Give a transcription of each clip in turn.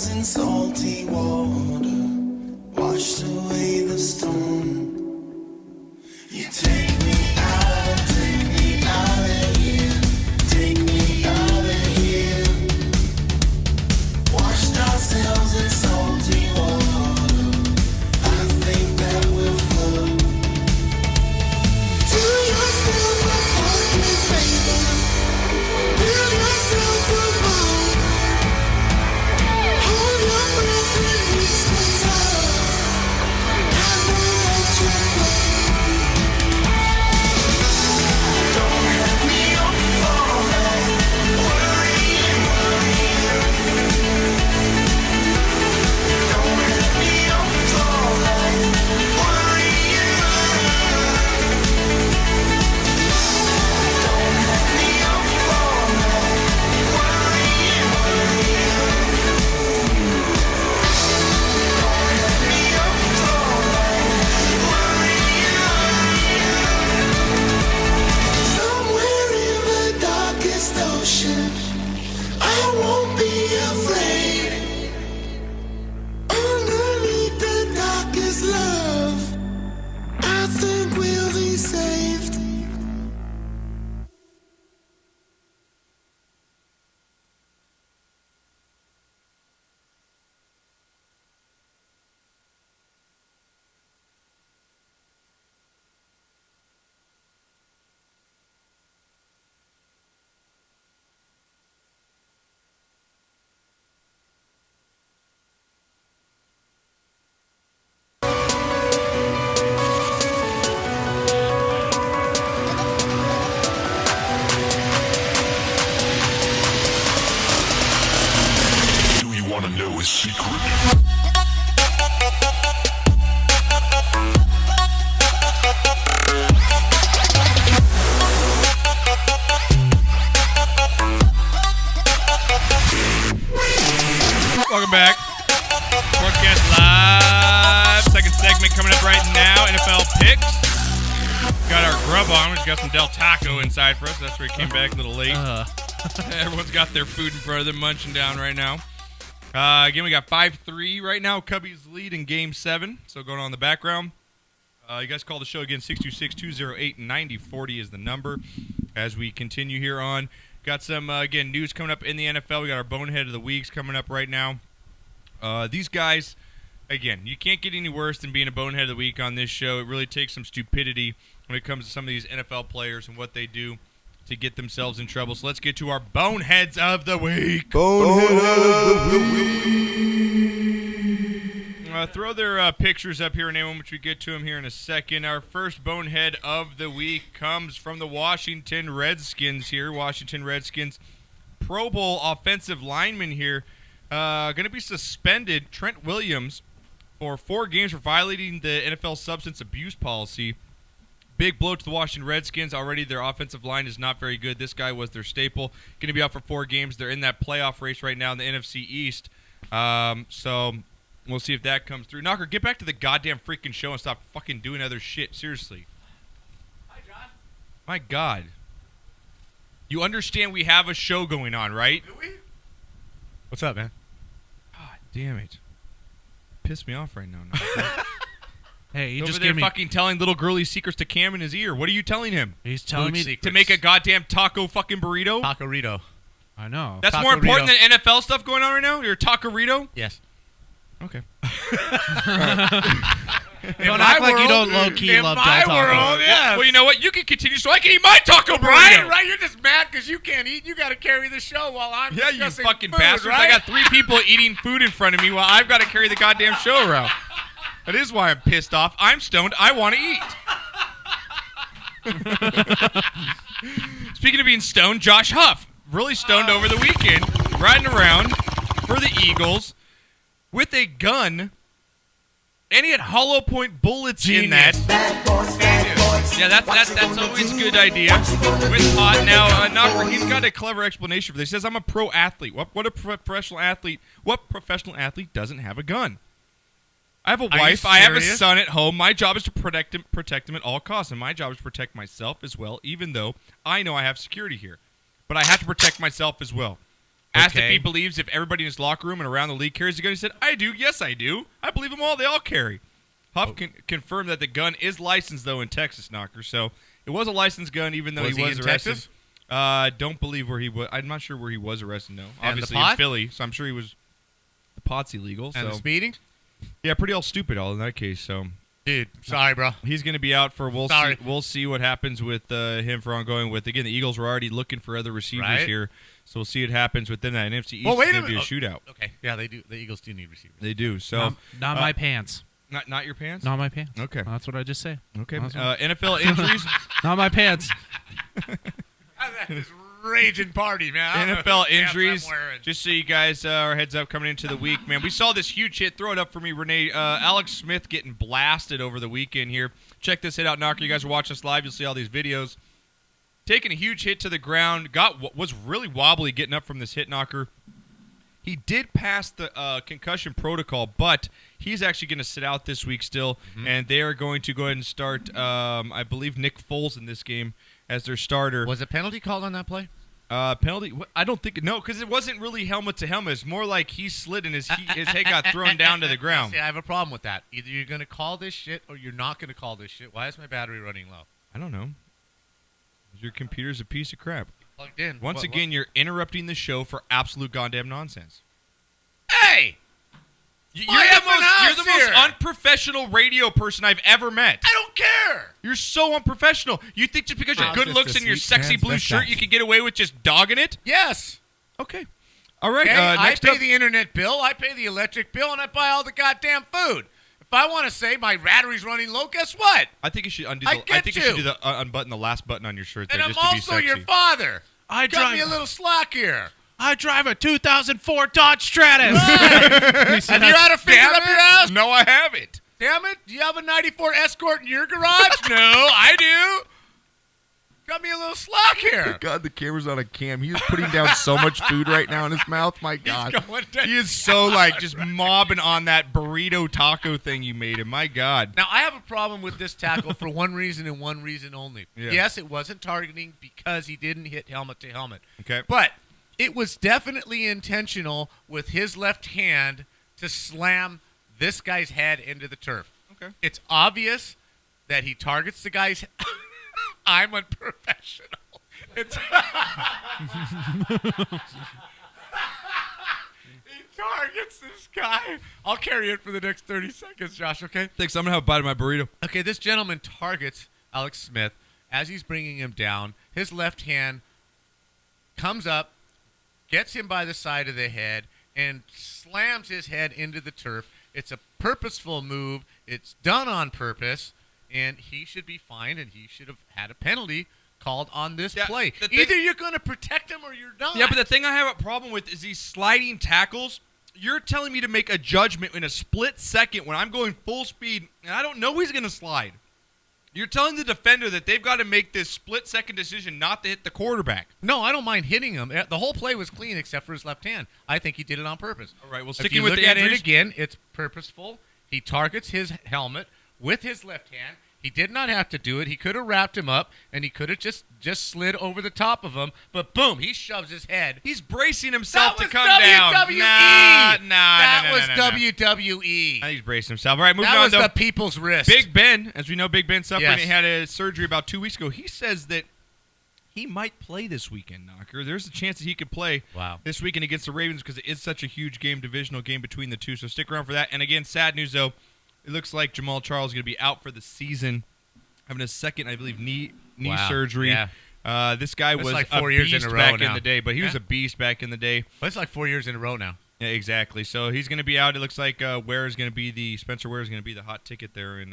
ourselves in salty water, washed away the storm. You take me out of here, take me out of here. Washed ourselves in salty water, I think that we'll float. Do yourself a fucking favor, build yourself a boat. Hold your breath and reach the top, and then let you float. Don't have me up falling, worrying. Don't have me up falling, worrying. Don't have me up falling, worrying. Don't have me up falling, worrying. Somewhere in the darkest ocean, I won't be afraid. Underneath the darkest love, I think we'll be saved. Do you want to know a secret? Welcome back. Sportscast live. Second segment coming up right now. NFL picks. Got our grub on. We just got some Del Taco inside for us. That's where he came back a little late. Everyone's got their food in front of them, munching down right now. Again, we got 5-3 right now. Cubbies lead in Game 7. So going on in the background. You guys call the show again. 626-208-9040 is the number. As we continue here on. Got some, again, news coming up in the NFL. We got our Bonehead of the Weeks coming up right now. These guys, again, you can't get any worse than being a Bonehead of the Week on this show. It really takes some stupidity when it comes to some of these NFL players and what they do to get themselves in trouble. So let's get to our Boneheads of the Week. Bonehead of the week. Throw their pictures up here in a moment, which we get to them here in a second. Our first Bonehead of the Week comes from the Washington Redskins here. Washington Redskins Pro Bowl offensive lineman here. Going to be suspended, Trent Williams, for 4 games for violating the NFL substance abuse policy. Big blow to the Washington Redskins. Already their offensive line is not very good. This guy was their staple. Going to be out for 4 games. They're in that playoff race right now in the NFC East. So we'll see if that comes through. Knocker, get back to the goddamn freaking show and stop fucking doing other shit. Seriously. Hi, John. My God. You understand we have a show going on, right? Do we? What's up, man? God damn it. Piss me off right now. Knocker. Hey, you Over just there gave me. fucking telling little girly secrets to Cam in his ear. What are you telling him? He's telling me To make a goddamn taco fucking burrito? Taco-rito. I know. That's more Taco-rito. important than NFL stuff going on right now? You're a taco-rito? Yes. Okay. Don't act like you don't low-key love Del Taco. world, yeah. Well, you know what? You can continue so I can eat my taco burrito. Right. You're just mad because you can't eat. You got to carry the show while I'm Yeah, you discussing fucking food, bastards. Right? I got 3 people eating food in front of me while I've got to carry the goddamn show around. That is why I'm pissed off. I'm stoned. I want to eat. Speaking of being stoned, Josh Huff, really stoned over the weekend, riding around for the Eagles with a gun, and he had hollow point bullets in that. Yeah, that's always a good idea. With pot now, Knocker, he's got a clever explanation for this. He says, "I'm a pro athlete. What a professional athlete? What professional athlete doesn't have a gun? I have a wife. I have a son at home. My job is to protect him at all costs, and my job is to protect myself as well. Even though I know I have security here, but I have to protect myself as well. Asked if he believes if everybody in his locker room and around the league carries a gun. He said, I do. Yes, I do. I believe them all. They all carry. Huff confirmed that the gun is licensed, though, in Texas, Knocker. So it was a licensed gun, even though he was in arrested. Texas? Don't believe where he was. I'm not sure where he was arrested, no. And Obviously the pot? in Philly, so I'm sure he was. The pot's illegal. And so. the speeding? Yeah, pretty all stupid all in that case, so. Dude, sorry, bro. He's going to be out for. Sorry. We'll see what happens with him for ongoing with. Again, the Eagles were already looking for other receivers here, so we'll see what happens with them. That NFC East is going to be a shootout. Okay, yeah, they do. The Eagles do need receivers. They do. So not my pants. Not your pants. Not my pants. Okay, that's what I just say. Okay. NFL injuries. Not my pants. This raging party, man. NFL injuries. Just so you guys are heads up coming into the week, man. We saw this huge hit. Throw it up for me, Renee. Alex Smith getting blasted over the weekend here. Check this hit out, Knocker. You guys are watching us live. You'll see all these videos. Taking a huge hit to the ground. Was really wobbly getting up from this hit, Knocker. He did pass the concussion protocol, but he's actually going to sit out this week still, and they are going to go ahead and start, I believe, Nick Foles in this game as their starter. Was a penalty called on that play? Penalty? I don't think no, because it wasn't really helmet to helmet. It's more like he slid and his head got thrown down to the ground. See, I have a problem with that. Either you're going to call this shit or you're not going to call this shit. Why is my battery running low? I don't know. Your computer's a piece of crap. Plugged in. Once again, you're interrupting the show for absolute goddamn nonsense. Hey! You're the most unprofessional radio person I've ever met. I don't care. You're so unprofessional. You think just because you're good looks and your sexy blue shirt, you can get away with just dogging it? Yes. Okay. All right. Okay, I pay up. the internet bill, I pay the electric bill, and I buy all the goddamn food. If I want to say my battery's running low, guess what? I think you should undo. I think you should do the unbutton the last button on your shirt there, And I'm just to be also sexy. your father. I Cut me a little slack here. I drive a 2004 Dodge Stratus. Have you had a finger up your ass? No, I haven't. Damn it. Do you have a 94 Escort in your garage? No, I do. Cut me a little slack here. God, the camera's on a cam. He is putting down so much food right now in his mouth. My God. He is so, just mobbing on that burrito taco thing you made him. My God. Now, I have a problem with this tackle for one reason and one reason only. Yeah. Yes, it wasn't targeting because he didn't hit helmet to helmet. Okay. But it was definitely intentional with his left hand to slam this guy's head into the turf. Okay. It's obvious that he targets the guy's I'm unprofessional. It's he targets this guy. I'll carry it for the next 30 seconds, Josh, okay? Thanks. I'm going to have a bite of my burrito. Okay, this gentleman targets Alex Smith as he's bringing him down. His left hand comes up, gets him by the side of the head, and slams his head into the turf. It's a purposeful move. It's done on purpose, and he should be fined, and he should have had a penalty called on this play. Either you're going to protect him or you're not. Yeah, but the thing I have a problem with is these sliding tackles. You're telling me to make a judgment in a split second when I'm going full speed, and I don't know he's going to slide. You're telling the defender that they've got to make this split-second decision not to hit the quarterback. No, I don't mind hitting him. The whole play was clean except for his left hand. I think he did it on purpose. All right, well, If sticking you with look the at it injuries again, it's purposeful. He targets his helmet with his left hand. He did not have to do it. He could have wrapped him up, and he could have just slid over the top of him. But boom, he shoves his head. He's bracing himself to come WWE. down. That was WWE. I think he's bracing himself. All right, moving That on. was the people's wrist. Big Ben, as we know, Big Ben suffered. Yes. He had a surgery about 2 weeks ago. He says that he might play this weekend, Knocker. There's a chance that he could play this weekend against the Ravens because it is such a huge game, divisional game between the two. So stick around for that. And again, sad news, though. It looks like Jamal Charles is going to be out for the season, having a second, I believe, knee surgery. Yeah. This guy was like a 4 years beast in a row back now. in the day, but he was Yeah. a beast back in the day. But it's like 4 years in a row now. Yeah, exactly. So he's going to be out. It looks like Spencer Ware is going to be the hot ticket there in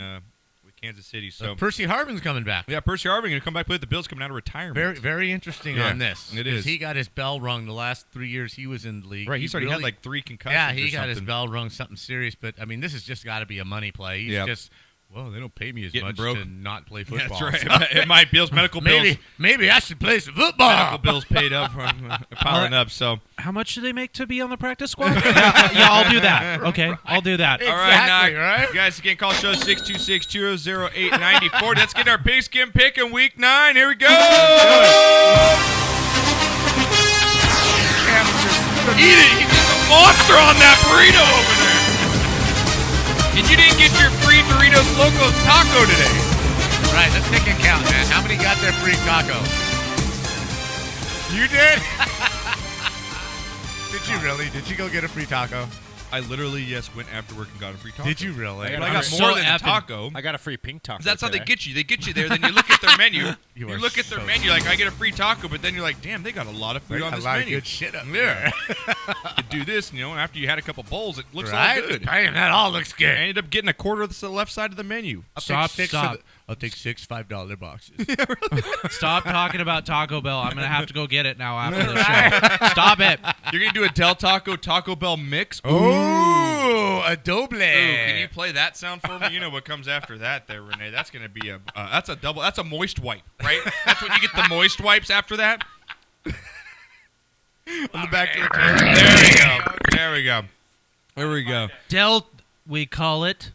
with Kansas City. So Percy Harvin's coming back. yeah, Percy Harvin going to come back play with the Bills coming out of retirement. Very, very interesting Yeah, on this. it 'cause is. He got his bell rung the last 3 years he was in the league. Right, he's already had like 3 concussions. Yeah, he or got his something. bell rung something serious. But, I mean, this has just got to be a money play. He's just, well, they don't pay me as Getting much broke. to not play Yeah, football. that's right. It might Bills medical bills. Maybe I should play some football. Medical bills paid up from piling up. So How much do they make to be on the practice squad? yeah, I'll do that. Okay, I'll do that. all right, Exactly, now, right? you guys can call show 626-208-9040. Let's get our Pigskin Pick'em Week 9. Here we go. Cam just Eat it. He's just a monster on that burrito over there. And you didn't get your free Doritos Locos taco today. Right, let's take a count, man. How many got their free taco? You did? Did you really? Did you go get a free taco? I literally, went after work and got a free taco. Did you really? But I got more than a taco. I got a free pink taco. That's how they today. get you. They get you there, then you look at their menu. You You are look at their so menu like, I get a free taco, but then you're like, damn, they got a lot of food on a this lot menu. of good shit up Yeah. there. You do this, and, after you had a couple bowls, it looks Right? all good. Damn, that all looks I good. ended up getting a quarter of the left side of the menu. Stop. I'll take 6 $5 boxes. Stop talking about Taco Bell. I'm gonna have to go get it now after the show. Stop it. You're going to do a Del Taco Taco Bell mix? Ooh, a doble. Ooh, can you play that sound for me? You know what comes after that there, Renee. That's going to be that's a double, that's a moist wipe, right? That's when you get the moist wipes after that. On the back of the toilet. There we go. There we go. We call it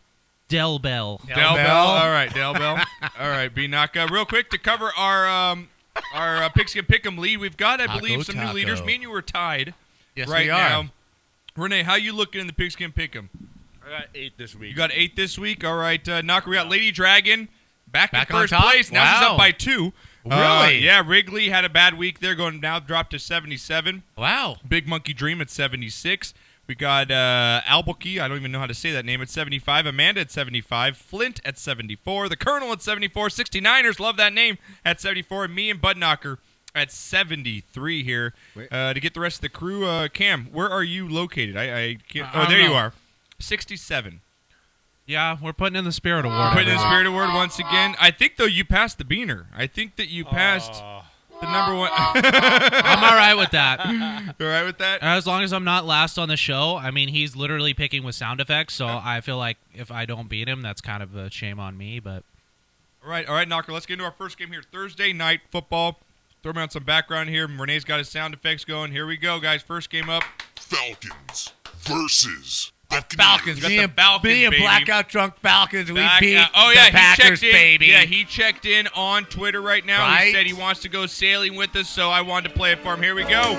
Del Bell. Del Bell. All right, Del Bell. All right, B-Knock. Real quick to cover our Pigskin Pick'em lead. We've got, I believe, some new leaders. Me and you are tied Yes, right we are. now. Renee, how you looking in the Pigskin Pick'em? I got 8 this week. You got 8 this week. All right, Knocker. We got Lady Dragon back in on first top? place. Now she's Wow. up by 2. Really? Yeah, Wrigley had a bad week. They're going now dropped to 77. Wow. Big Monkey Dream at 76. We got Albuquerque. I don't even know how to say that name at 75. Amanda at 75. Flint at 74. The Colonel at 74. 69ers, love that name, at 74. And me and Bud Knocker at 73 here. To get the rest of the crew, Cam, where are you located? I can't. Oh, there you are. 67. Yeah, we're putting in the Spirit Award. Putting in the Spirit Award once again. I think, though, you passed the Beaner. I think that you passed the number one. I'm all right with that. You all right with that? As long as I'm not last on the show. I mean, he's literally picking with sound effects, so I feel like if I don't beat him, that's kind of a shame on me. But All right, Knocker. Let's get into our first game here. Thursday night football. Throw me on some background here. Renee's got his sound effects going. Here we go, guys. First game up. Falcons versus Falcons. Got the Falcons, being baby. blackout drunk Falcons, we Back beat out. Oh, yeah, the Packers, he checked in. baby. Yeah, he checked in on Twitter right now. He Right. said he wants to go sailing with us, so I wanted to play it for him. Here we go.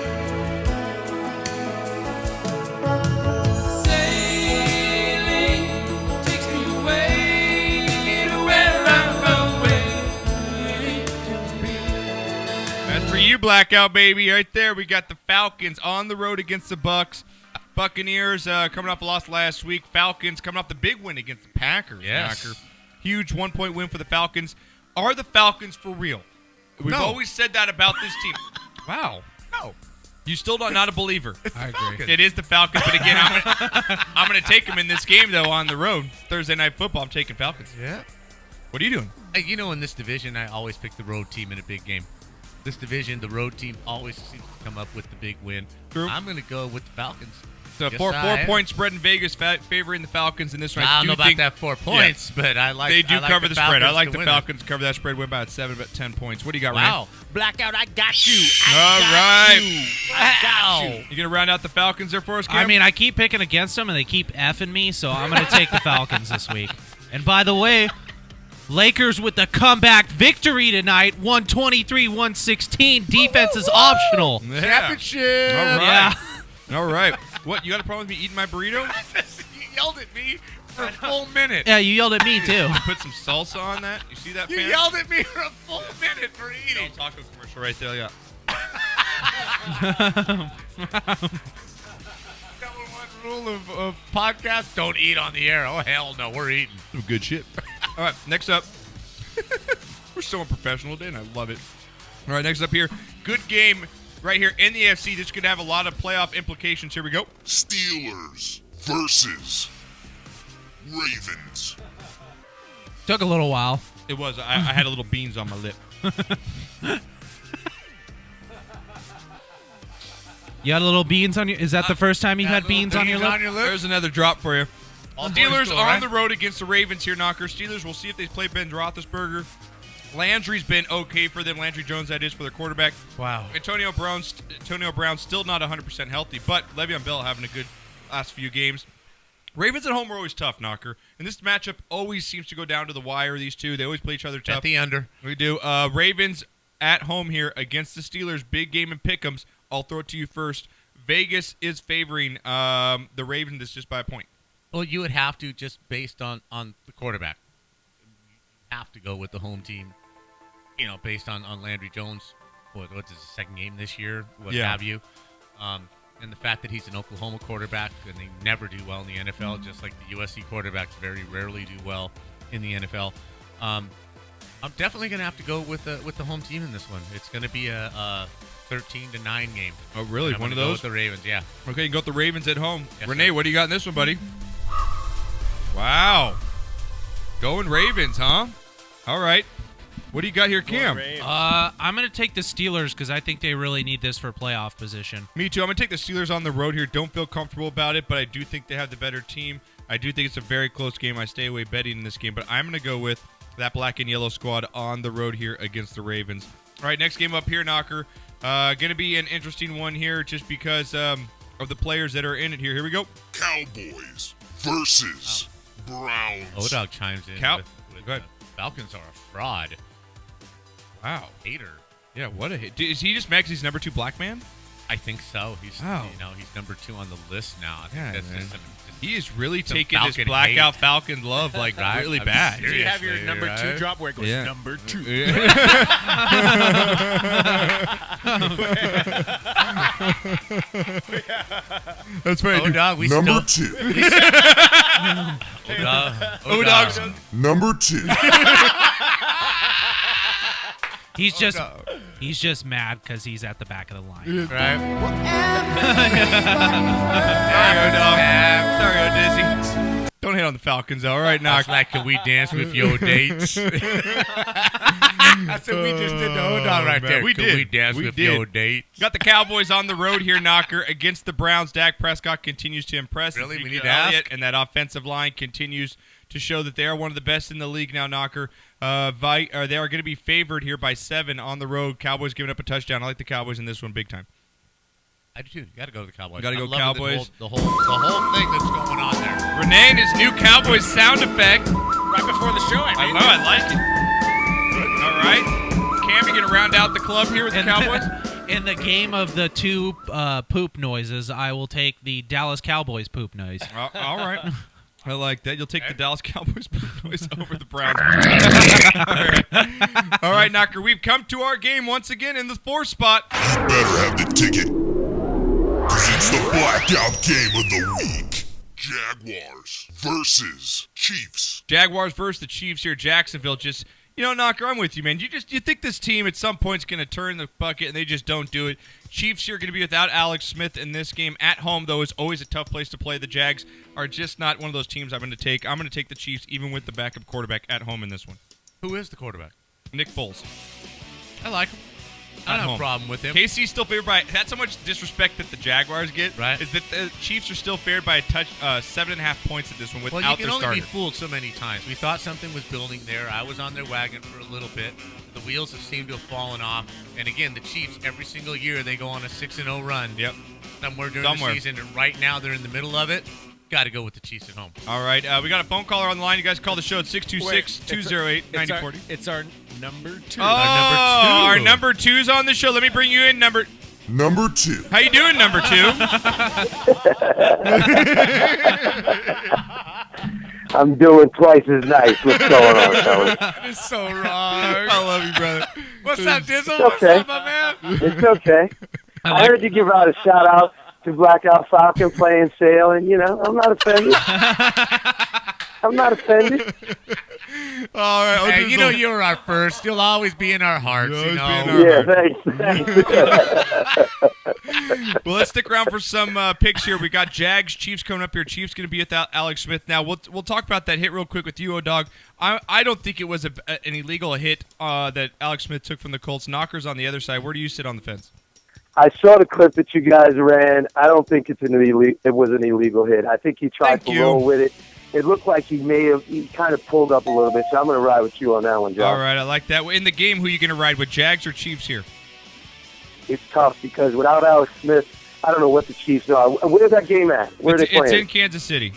That's for you, blackout baby. Right there, we got the Falcons on the road against the Bucks. Buccaneers coming off a loss last week. Falcons coming off the big win against the Packers. Yes. Knocker. Huge 1-point win for the Falcons. Are the Falcons for real? We've No. always said that about this team. Wow. No. You still not a believer. I agree. It is the Falcons, but again, I'm gonna take them in this game though on the road. Thursday night football. I'm taking Falcons. Yeah. What are you doing? You know, in this division, I always pick the road team in a big game. This division, the road team always seems to come up with the big win. True. I'm going to go with the Falcons. So Yes, four I am. point spread in Vegas favoring the Falcons in this one. I don't do know about think that 4 points, but I like they do I like cover the spread. I Falcons like to the win it. Falcons to cover that spread. Win by 10 points. What do you got, Wow. Ryan? Blackout, I got you. All right. I got you. You gonna round out the Falcons there for us, Cam? I mean, I keep picking against them, and they keep effing me, so I'm going to take the Falcons this week. And by the way, Lakers with the comeback victory tonight, 123-116. Defense is optional. Yeah. Championship. All right. Yeah. All right. What? You got a problem with me eating my burrito? You yelled at me for a full minute. Yeah, you yelled at me, too. Put some salsa on that. You see that? You fam? yelled at me for a full minute for Del eating. Taco commercial right there. Yeah. Number one rule of podcasts: don't eat on the air. Oh hell no, we're eating. Some good shit. All right, next up. We're so unprofessional today, and I love it. All right, next up here. Good game right here in the AFC. This could have a lot of playoff implications. Here we go. Steelers versus Ravens. Took a little while. It was. I had a little beans on my lip. You had a little beans on your... Is that the first time you had beans on your lip? There's another drop for you. All Steelers boys school, on right? the road against the Ravens here, Knocker. Steelers, we'll see if they play Ben Roethlisberger. Landry's been okay for them. Landry Jones, that is, for their quarterback. Wow. Antonio Brown's still not 100% healthy, but Le'Veon Bell having a good last few games. Ravens at home are always tough, Knocker. And this matchup always seems to go down to the wire, these two. They always play each other tough. At the under. We do. Ravens at home here against the Steelers. Big game in Pick'ems. I'll throw it to you first. Vegas is favoring the Ravens. It's just by a point. Well, you would have to, just based on the quarterback. You have to go with the home team, based on Landry Jones. What's his second game this year? What have you? And the fact that he's an Oklahoma quarterback, and they never do well in the NFL, just like the USC quarterbacks very rarely do well in the NFL. I'm definitely going to have to go with the home team in this one. It's going to be a 13-9 game. Oh, really? One of those? Go with the Ravens, yeah. Okay, you can go with the Ravens at home. Yes, Renee, sir. what do you got in this one, buddy? Wow. Going Ravens, huh? All right. What do you got here, Cam? I'm going to take the Steelers because I think they really need this for playoff position. Me too. I'm going to take the Steelers on the road here. Don't feel comfortable about it, but I do think they have the better team. I do think it's a very close game. I stay away betting in this game, but I'm going to go with that black and yellow squad on the road here against the Ravens. All right, next game up here, Knocker. Going to be an interesting one here just because of the players that are in it here. Here we go. Cowboys versus Browns. O-Dog chimes in Go with ahead. Falcons are a fraud. Wow. Hater. Yeah, what a hit. Is he just mad 'cause he's number 2 black man? I think so. He's Wow. He's number 2 on the list now. I think Yeah, that's man. just He is really Some taking this Falcon blackout hate. Falcon love like Right? really I'm bad. Do you have your Seriously, number 2 right? drop where it goes Yeah. number 2? That's right. O-Dog, we Number still... 2. O-Dog's Number 2. He's just mad because he's at the back of the line. Right? Sorry, O-Dog. Sorry, O-Dizzy. Don't hit on the Falcons, though. All right, Knock. Knock. Like, can we dance with your dates? I said we just did the O-Dog right man, there. we Can did. we dance We with did. your dates? Got the Cowboys on the road here, Knocker, against the Browns. Dak Prescott continues to impress. Really? We Ezekiel need to ask? Elliott and that offensive line continues to show that they are one of the best in the league now, Knocker. They are going to be favored here by 7 on the road. Cowboys giving up a touchdown. I like the Cowboys in this one big time. I do too. You got to go to the Cowboys. Gotta go I'm loving Cowboys. The whole thing that's going on there. Renee and his new Cowboys sound effect. Right before the show, I know, I like it. All right. Cam, you going to round out the club here with the Cowboys? In the game of the 2 poop noises, I will take the Dallas Cowboys poop noise. All right. I like that. You'll take the Dallas Cowboys boys over the Browns. All right, Knocker. We've come to our game once again in the 4th spot. You better have the ticket. 'Cause it's the blackout game of the week. Jaguars versus Chiefs. Jaguars versus the Chiefs here. Jacksonville just, Knocker, I'm with you, man. You think this team at some point is going to turn the bucket, and they just don't do it. Chiefs here going to be without Alex Smith in this game. At home, though, is always a tough place to play. The Jags are just not one of those teams I'm going to take. I'm going to take the Chiefs even with the backup quarterback at home in this one. Who is the quarterback? Nick Foles. I like him. I At don't have home. a problem with him. KC's still favored by. That's how much disrespect that the Jaguars get. Right. Is that the Chiefs are still favored by a touch, 7.5 points at this one Well, without you their can only starter. be fooled so many times. We thought something was building there. I was on their wagon for a little bit. The wheels have seemed to have fallen off. And again, the Chiefs, every single year, they go on a 6-0 run. Yep. Somewhere during Somewhere. the season. And right now, they're in the middle of it. Got to go with the Chiefs at home. All right. We got a phone caller on the line. You guys call the show at 626-208-9040. It's our number 2. Oh, our number 2's on the show. Let me bring you in, number 2. How you doing, number 2? I'm doing twice as nice. What's going on, fellas? That is so wrong. I love you, brother. What's up, Dizzle? Okay. What's up, my man? It's okay. I heard you give out a shout out to Blackout Falcon playing sale, and I'm not offended. I'm not offended. All right. I'll Hey, do you know some- you're our first. You'll always be in our hearts. You'll You always be know. in our Yeah, hearts. thanks. Well, let's stick around for some picks here. We got Jags, Chiefs coming up here. Chiefs going to be without Alex Smith. Now, we'll talk about that hit real quick with you, O-Dog. I don't think it was an illegal hit that Alex Smith took from the Colts. Knockers on the other side. Where do you sit on the fence? I saw the clip that you guys ran. I don't think it was an illegal hit. I think he tried Thank to you. roll with it. It looked like he kind of pulled up a little bit, so I'm going to ride with you on that one, Joe. All right, I like that. In the game, who are you going to ride with, Jags or Chiefs here? It's tough because without Alex Smith, I don't know what the Chiefs are. Where's that game at? Where are they It's playing? in Kansas City.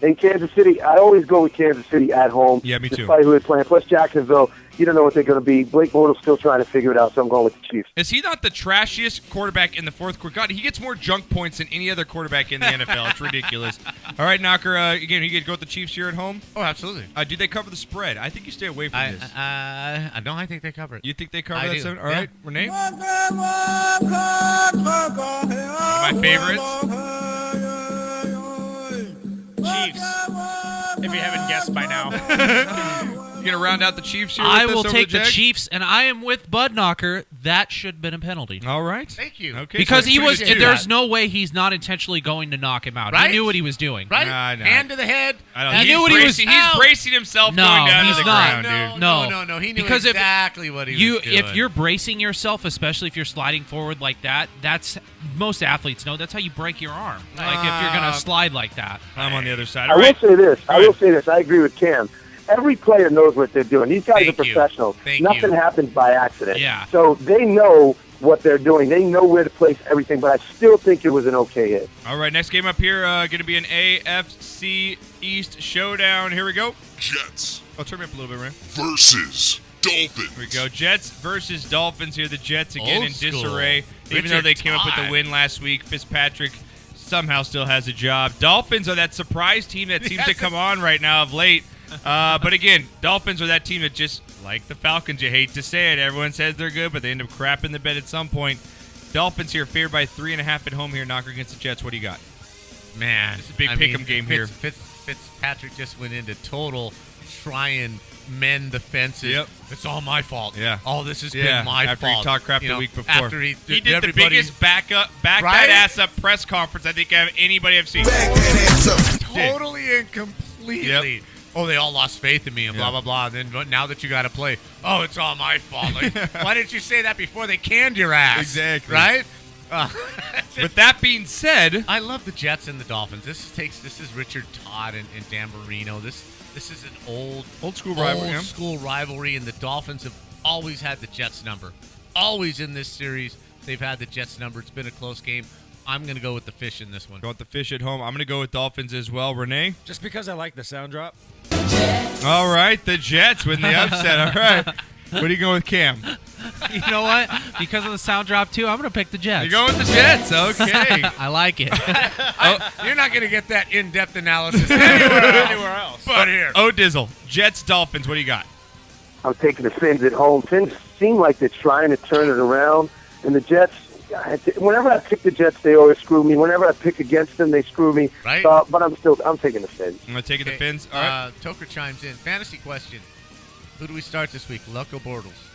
in Kansas City, I always go with Kansas City at home. Yeah, me too. Despite who they're playing. Plus Jacksonville, you don't know what they're going to be. Blake Bortles still trying to figure it out, so I'm going with the Chiefs. Is he not the trashiest quarterback in the fourth quarter? God, he gets more junk points than any other quarterback in the NFL. It's ridiculous. All right, Knocker, again, you get to go with the Chiefs here at home? Oh, absolutely. Do they cover the spread? I think you stay away from this. No, I think they cover it. You think they cover I that do. 7? All Yeah. right, Renee? One of my favorites. Chiefs. If you haven't guessed by now. You going to round out the Chiefs here? I with will us over take the Jags? Chiefs, and I am with Bud Knocker. That should have been a penalty. All right. Thank you. Okay. Because so he was, 3-2. there's no way he's not intentionally going to knock him out. Right? He knew what he was doing. Right? No. Hand to the head. I don't He he's knew what he was- bracing, He's bracing himself No, going down he's to the not. ground, dude. No. He knew Because if exactly what he was doing. If you're bracing yourself, especially if you're sliding forward like that, that's most athletes know that's how you break your arm. Like if you're gonna slide like that. I'm on the other side. I All will right. say this. Go ahead. I agree with Cam. Every player knows what they're doing. These guys Thank are you. professionals. Thank Nothing you. happens by accident. Yeah. So they know what they're doing. They know where to place everything, but I still think it was an okay hit. All right, next game up here going to be an AFC East showdown. Here we go. Jets Oh, turn me up a little bit, Ryan. versus Dolphins. Here we go. Jets versus Dolphins here. The Jets again Old in school. disarray. Even Richard though they came up with the Todd. win last week, Fitzpatrick somehow still has a job. Dolphins are that surprise team that seems to come on right now of late. But again, Dolphins are that team that just, like the Falcons, you hate to say it. Everyone says they're good, but they end up crapping the bed at some point. Dolphins here favored by 3.5 at home here. Knocker against the Jets. What do you got? Man, It's a big pick'em game here. Fitzpatrick just went into total try and mend the fences. Yep. It's all my fault. Yeah. All this has Yeah, been my after fault. he talked crap You the know, week before. After he did the everybody- biggest back Right? that ass up press conference I think anybody have seen. Back that ass up. totally and completely. Yep. Oh, they all lost faith in me and blah, blah, blah. And then now that you got to play, oh, it's all my fault. Like, why didn't you say that before they canned your ass? Exactly. Right? With that being said, I love the Jets and the Dolphins. This is Richard Todd and Dan Marino. This is an old school rivalry. old school rivalry, and the Dolphins have always had the Jets number. Always in this series, they've had the Jets number. It's been a close game. I'm going to go with the fish in this one. Go with the fish at home. I'm going to go with Dolphins as well. Renee? Just because I like the sound drop. All right, the Jets win the upset. All right. What are you going with, Cam? You know what? Because of the sound drop too, I'm gonna pick the Jets. You're going with the Jets. Okay. I like it. You're not going to get that in-depth analysis anywhere else. But here. Oh, Dizzle. Jets, Dolphins. What do you got? I'm taking the Fins at home. Fins seem like they're trying to turn it around, and the Jets. Whenever I pick the Jets, they always screw me. Whenever I pick against them, they screw me. Right. But I'm taking the Fins. I'm going to take the Fins. All right. Toker chimes in. Fantasy question. Who do we start this week? Luck or Bortles?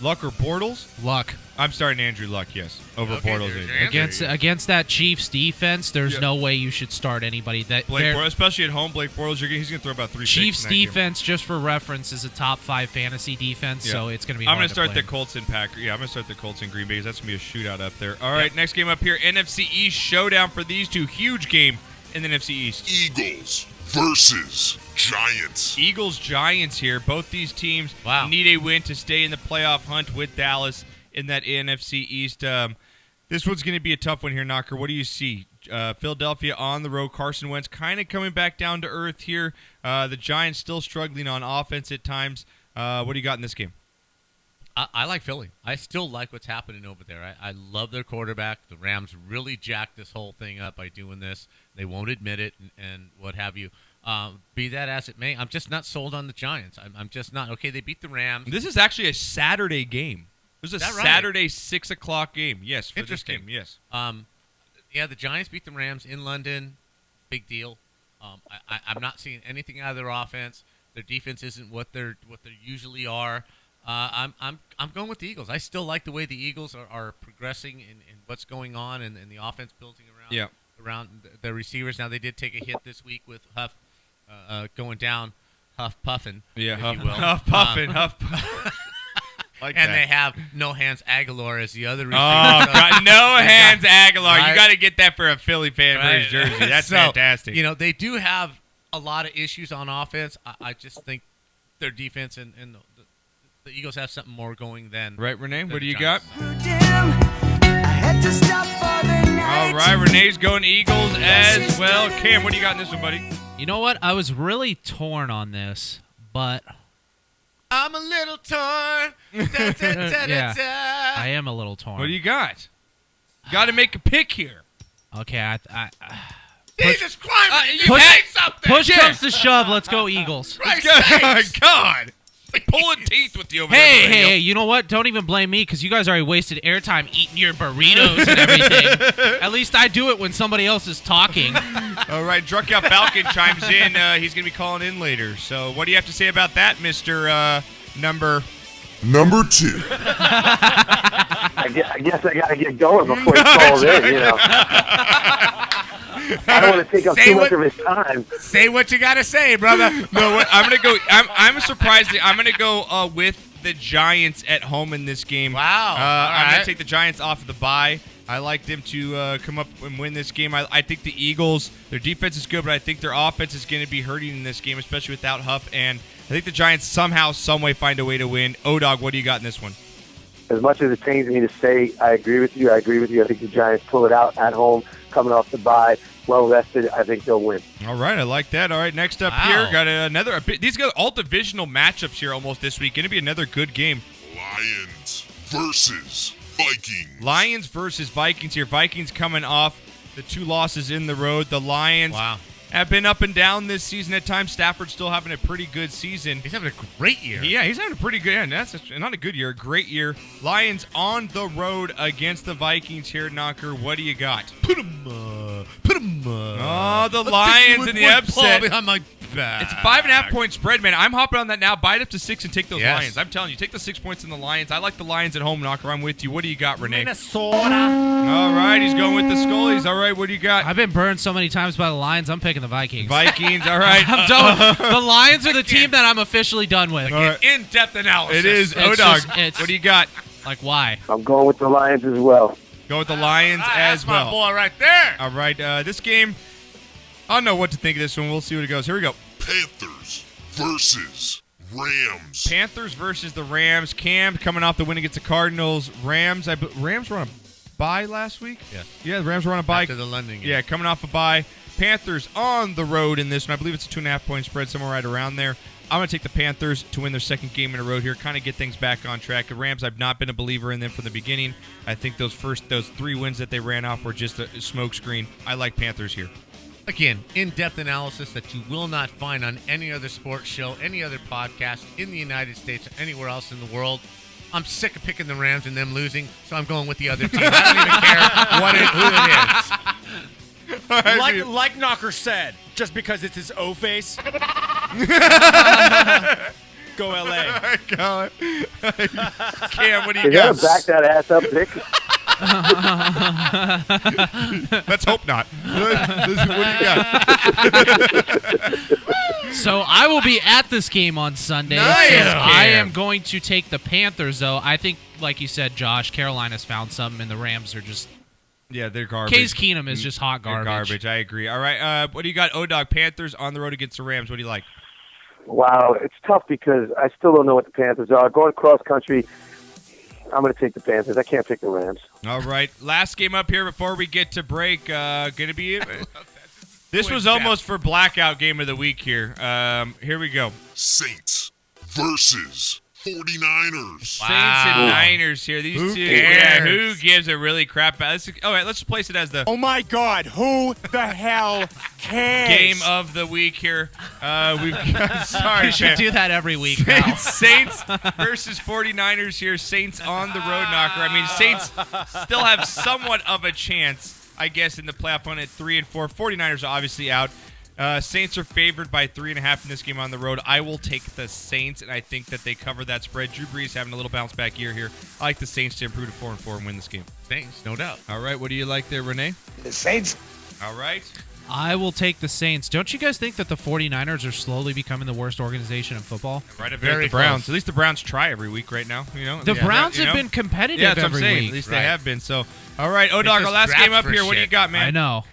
Luck or Bortles? Luck. I'm starting Andrew Luck, yes. Over Okay, Bortles. there's Andrew. your answer. Against that Chiefs defense, there's Yeah. no way you should start anybody. That Blake they're- Bortles, especially at home, Blake Bortles, he's going to throw about 3 Chiefs picks in that game. defense, just for reference, is a top 5 fantasy defense, Yeah. so it's going to be. I'm going to start the Colts in Packer. Yeah, I'm going to start the Colts in Green Bay because that's going to be a shootout up there. All right, next game up here, NFC East showdown for these two. Huge game in the NFC East. Eagles versus Giants. Eagles-Giants here. Both these teams Wow. need a win to stay in the playoff hunt with Dallas in that NFC East. This one's going to be a tough one here, Knocker. What do you see? Philadelphia on the road. Carson Wentz kind of coming back down to earth here. The Giants still struggling on offense at times. What do you got in this game? I like Philly. I still like what's happening over there. I love their quarterback. The Rams really jacked this whole thing up by doing this. They won't admit it and what have you. Be that as it may, I'm just not sold on the Giants. I'm just not. Okay, they beat the Rams. This is actually a Saturday game. This is a Is that right? Saturday 6 o'clock game. Yes, for this Interesting. game. Yes. Yeah, the Giants beat the Rams in London. Big deal. I'm not seeing anything out of their offense. Their defense isn't what they usually are. I'm going with the Eagles. I still like the way the Eagles are progressing in what's going on and the offense building around the receivers. Now they did take a hit this week with Huff going down, Huff Puffin. Yeah, if Huff, you will. Huff Puffin. Huff Puffin. Like And that. they have No Hands Aguilar as the other receiver. Oh, So- God. No hands Aguilar. Right? You got to get that for a Philly fan for his Right. jersey. That's So, fantastic. You know, they do have a lot of issues on offense. I just think their defense and the Eagles have something more going than. Right, Renee? than What do the you got? Giants. All right, Renee's going Eagles as well. Cam, what do you got in this one, buddy? You know what? I was really torn on this, but I'm a little torn. Da, da, da, Yeah. da. I am a little torn. What do you got? Got to make a pick here. Okay, Jesus Christ! you say something. push Yeah. comes to shove. Let's go Eagles. Christ God. sakes. God. It's like pulling teeth with you over there. Hey, on the radio. hey, you know what? Don't even blame me because you guys already wasted airtime eating your burritos and everything. At least I do it when somebody else is talking. All right, Drunk Out Falcon chimes in. He's going to be calling in later. So what do you have to say about that, Mr. Number 2. I guess I got to get going before he calls in, you know. I don't want to take up Say too what- much of his time. Say what you gotta say, brother. No, what, I'm gonna go. I'm surprised. I'm gonna go with the Giants at home in this game. Wow. I'm All gonna right. take the Giants off of the bye. I like them to come up and win this game. I think the Eagles, their defense is good, but I think their offense is going to be hurting in this game, especially without Huff. And I think the Giants somehow, some way, find a way to win. O-Dog, what do you got in this one? As much as it pains me to say, I agree with you. I think the Giants pull it out at home, coming off the bye, well rested. I think they'll win. All right, I like that. All right, next up Wow. here, got another. These got all divisional matchups here almost this week. Going to be another good game. Lions versus Vikings. Lions versus Vikings here. Vikings coming off the 2 losses in the road. The Lions have been up and down this season at times. Stafford's still having a pretty good season. He's having a great year. Yeah, he's having a pretty good. Yeah, that's not a good year, a great year. Lions on the road against the Vikings here, Knocker. What do you got? Put him. Oh, the Lions in the upset. Behind my back. It's a 5.5 point spread, man. I'm hopping on that now. Buy it up to 6 and take those Yes. Lions. I'm telling you, take the 6 points in the Lions. I like the Lions at home, Knocker. I'm with you. What do you got, Renee? Minnesota. All right, he's going with the Scullies. All right, what do you got? I've been burned so many times by the Lions. I'm picking the Vikings. Vikings. All right. I'm done. The Lions are the team that I'm officially done with. In-depth analysis. It is It's O-Dog. just- it's- What do you got? Like, why? I'm going with the Lions as well. Go with the Lions That's as my well. boy right there. All right, this game, I don't know what to think of this one. We'll see what it goes. Here we go. Panthers versus Rams. Panthers versus the Rams. Cam coming off the win against the Cardinals. Rams were on a bye last week? Yes. Yeah, the Rams were on a bye. After the London game. Yeah, coming off a bye. Panthers on the road in this one. I believe it's a 2.5 point spread, somewhere right around there. I'm going to take the Panthers to win their second game in a row here, kind of get things back on track. The Rams, I've not been a believer in them from the beginning. I think those 3 wins that they ran off were just a smokescreen. I like Panthers here. Again, in-depth analysis that you will not find on any other sports show, any other podcast in the United States or anywhere else in the world. I'm sick of picking the Rams and them losing, so I'm going with the other team. I don't even care who it is. Like Knocker said, just because it's his O face. Go LA. Cam, what do you Is that a got? back that ass up pick? Let's hope not. What do you got? So I will be at this game on Sunday. Nice, So Cam. I am going to take the Panthers, though. I think, like you said, Josh, Carolina's found something, and the Rams are just... Yeah, they're garbage. Case Keenum is just hot They're garbage. garbage. I agree. All right, what do you got? O-Dog, Panthers on the road against the Rams. What do you like? Wow, it's tough because I still don't know what the Panthers are. Going cross country, I'm going to take the Panthers. I can't pick the Rams. All right, last game up here before we get to break. Going to be this was almost for blackout game of the week here. Here we go. Saints versus 49ers. Saints and Niners here. These two. cares? Yeah, who gives a really crap? All right, let's place it as the Oh my God! Who the hell cares? game of the week here. We've got, sorry, You should man. do that every week now. Saints versus 49ers here. Saints on the road, Knocker. I mean, Saints still have somewhat of a chance, I guess, in the playoff run at 3 and 4. 49ers are obviously out. Saints are favored by 3.5 in this game on the road. I will take the Saints, and I think that they cover that spread. Drew Brees having a little bounce back year here. I like the Saints to improve to 4 and 4 and win this game. Thanks, no doubt. All right, what do you like there, Renee? The Saints. All right. I will take the Saints. Don't you guys think that the 49ers are slowly becoming the worst organization in football? Right up there Very with the Browns. close. At least the Browns try every week right now. You know, The Browns you have know? been competitive Yeah, that's what I'm every saying. week. At least they Right. have been. So, all right, O-Dog, just our last draft game up for here. What do you shit. got, man? I know.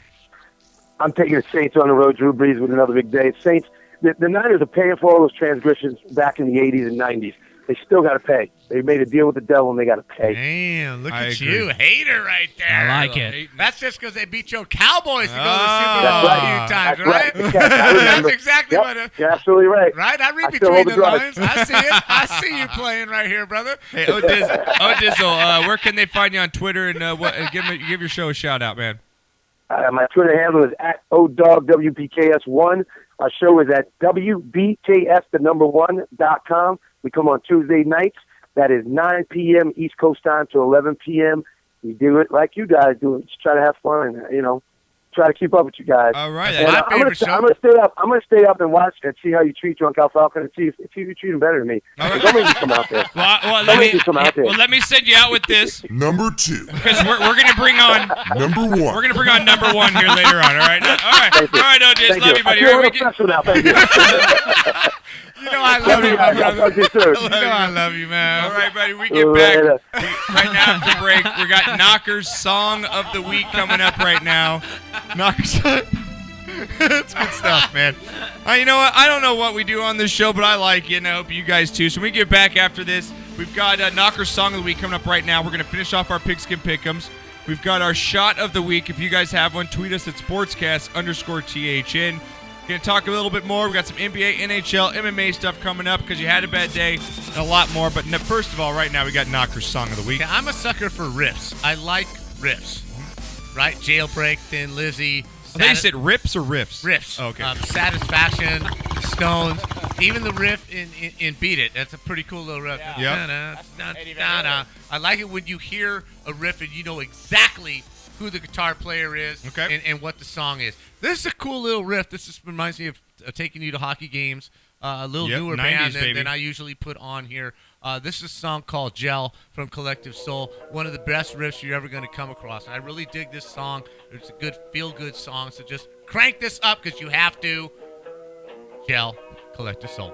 I'm taking the Saints on the road. Drew Brees with another big day. Saints, the Niners are paying for all those transgressions back in the 80s and 90s. they still got to pay. They made a deal with the devil, and they got to pay. Damn, look I at agree. you. Hater right there. I like it. That's just because they beat your Cowboys to go to the Super Ah. Bowl That's a right. few times, That's right. right? Yes, I remember. That's exactly Yep, what it you're absolutely right. Right? I read I still between hold the the grudge. lines. I see it. I see you playing right here, brother. Hey, Odizzle, where can they find you on Twitter and give your show a shout out, man? My Twitter handle is at ODogWPKS1. Our show is at WBKS1.com. We come on Tuesday nights. That is 9 p.m. East Coast time to 11 p.m. We do it like you guys do it. Just try to have fun and, try to keep up with you guys. All right. And my I'm favorite show. gonna stay up. I'm gonna stay up and watch and see how you treat Drunk Al Falcon and see if you treat him better than me. Don't make me come out there. Well, Don't make me come out there. let me send you out with this Number 2. because we're gonna bring on Number 1. we're gonna bring on number 1 here later on. All right. All right. Thank you. All right, Odiz. Thank Love you. you, buddy. I feel All right, a little special now. Thank you. You know I love you, my brother. Talk to you soon. You know I love you, man. All right, buddy. We get back right now after break. We got Knocker's Song of the Week coming up right now. Knocker's. It's good stuff, man. You know what? I don't know what we do on this show, but I like it, and I hope you guys too. So when we get back after this, we've got Knocker's Song of the Week coming up right now. We're going to finish off our Pigskin Pick'ems. We've got our Shot of the Week. If you guys have one, tweet us at sportscast_THN. Going to talk a little bit more. We got some NBA, NHL, MMA stuff coming up because you had a bad day and a lot more. But first of all, right now we got Knocker's Song of the Week. Yeah, I'm a sucker for riffs. I like riffs. Right? Jailbreak, Thin Lizzy. I think you said rips or riffs? Riffs. Oh, okay. Satisfaction, Stones, even the riff in Beat It. That's a pretty cool little riff. Yep. Da-da-da-da-da. I like it when you hear a riff and you know exactly who the guitar player is and what the song is. This is a cool little riff. This reminds me of taking you to hockey games. A little newer 90s, band baby. than I usually put on here. This is a song called Gel from Collective Soul. One of the best riffs you're ever going to come across. And I really dig this song. It's a good, feel-good song. So just crank this up because you have to. Gel, Collective Soul.